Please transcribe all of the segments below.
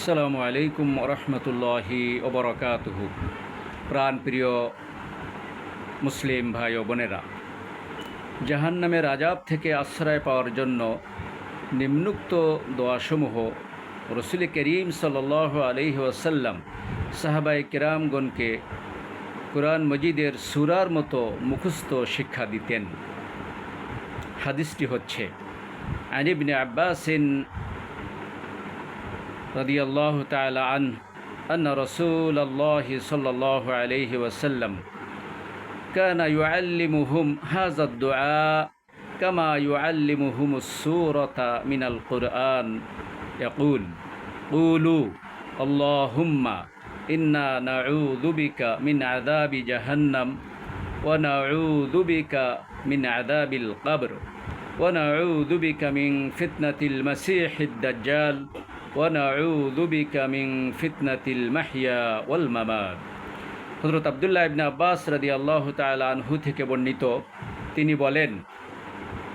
আসসালামু আলাইকুম রহমতুল্লাহি ওবরাকাতুহু। প্রাণপ্রিয় মুসলিম ভাই ও বোনেরা, জাহান্নামের আযাব থেকে আশ্রয় পাওয়ার জন্য নিম্নোক্ত দোয়াসমূহ রসুল করিম সাল্লাল্লাহু আলাইহি ওয়াসাল্লাম সাহাবায়ে কেরামগণকে কুরআন মজিদের সূরার মতো মুখস্থ শিক্ষা দিতেন। হাদিসটি হচ্ছে আন ইবনে আব্বাসিন রাদিয়াল্লাহু তাআলা আনহু আন্না রাসূলুল্লাহি সাল্লাল্লাহু আলাইহি ওয়াসাল্লাম কানা ইউআল্লিমুহুম হাযা আদ-দুআ কামা ইউআল্লিমুহুমুস সূরাতা মিনাল কুরআন ইয়াকুল কুলু আল্লাহুম্মা ইন্না নাউযু বিকা মিন আযাবি জাহান্নাম ওয়া নাউযু বিকা মিন আযাবিল কবর ওয়া নাউযু বিকা মিন ফিতনাতিল মাসীহিদ দাজ্জাল ওয়া নাউযু বিকা মিন ফিতনাতিল মাহইয়া ওয়াল মামাত। হযরত আব্দুল্লাহ ইবনে আব্বাস রাদিয়াল্লাহু তাআলা আনহু থেকে বর্ণিত, তিনি বলেন,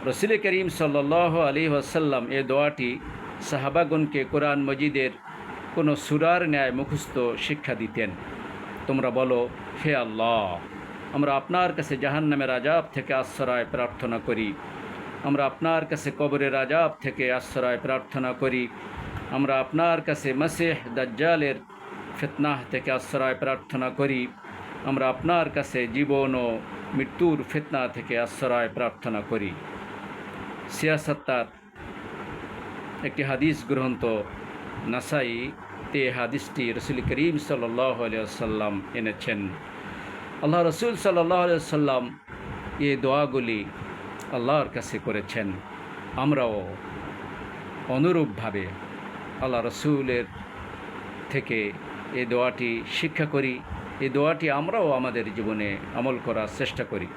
রাসূল করিম সাল্লাল্লাহু আলাইহি ওয়াসাল্লাম এই দোয়াটি সাহাবাগণকে কোরআন মজিদের কোনো সূরার ন্যায় মুখস্থ শিক্ষা দিতেন। তোমরা বলো, হে আল্লাহ, আমরা আপনার কাছে জাহান্নামের আযাব থেকে আশ্রয় প্রার্থনা করি, আমরা আপনার কাছে কবরের আযাব থেকে আশ্রয় প্রার্থনা করি, আমরা আপনার কাছে মাসীহ দাজ্জালের ফিতনাহ থেকে আশ্রয় প্রার্থনা করি, আমরা আপনার কাছে জীবন ও মৃত্যুর ফিতনা থেকে আশ্রয় প্রার্থনা করি। সিয়াসাত্তার একটি হাদিস গ্রন্থ নাসাই তে হাদিসটি রসুল করিম সাল্লাল্লাহু আলাইহি ওয়াসাল্লাম এনেছেন। আল্লাহ রসুল সাল্লাল্লাহু আলাইহি ওয়াসাল্লাম এই দোয়াগুলি আল্লাহর কাছে করেছেন। আমরাও অনুরূপভাবে আল্লাহ রসুলের থেকে এই দোয়াটি শিক্ষা করি, এই দোয়াটি আমরাও আমাদের জীবনে আমল করার চেষ্টা করি।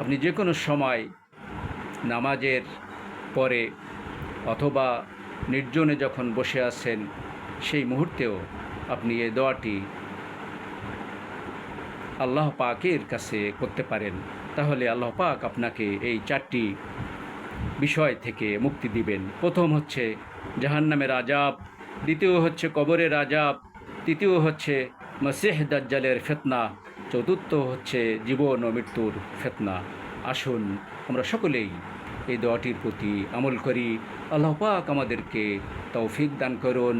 আপনি যে কোনো সময় নামাজের পরে অথবা নির্জনে যখন বসে আছেন, সেই মুহূর্তেও আপনি এই দোয়াটি আল্লাহ পাকের কাছে করতে পারেন। তাহলে আল্লাহ পাক আপনাকে এই 4টি বিষয় থেকে মুক্তি দিবেন। প্রথম হচ্ছে জাহান্নামের আযাব, দ্বিতীয় হচ্ছে কবরের আযাব, তৃতীয় হচ্ছে মাসীহ দাজ্জালের ফিতনা, চতুর্থ হচ্ছে জীবন ও মৃত্যুর ফিতনা। আসুন আমরা সকলেই এই দোয়াটির প্রতি আমল করি। আল্লাহ পাক আমাদেরকে তৌফিক দান করুন।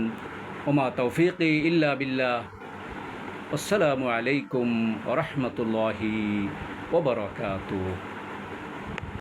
ওমা তৌফিকি ইল্লা বিল্লাহ। আসসালামু আলাইকুম ওয়া রাহমাতুল্লাহি ওয়া বারাকাতুহু।